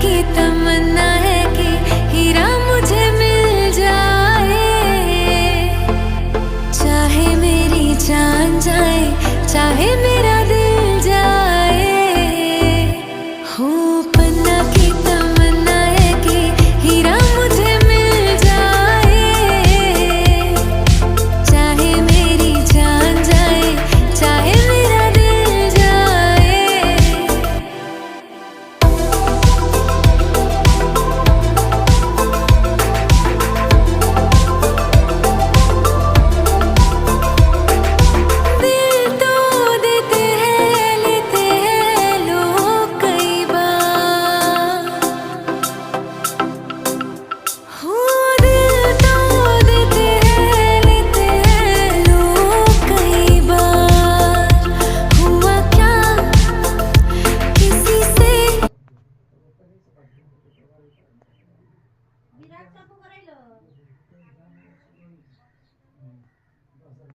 की तमन्ना है कि हीरा मुझे मिल जाए, चाहे मेरी जान जाए, चाहे मेरा दिल जाए। हो पन्ना की तमन्ना है कि हीरा मुझे मिल जाए, चाहे मेरी जान जाए, चाहे मेरा दिल जाए। दिल तो देते हैं, लेते हैं लोग कई बार। हो दिल तो देते हैं, लेते हैं लोग कई बार। हुआ क्या किसी से বিরাট চাপু করাইলো।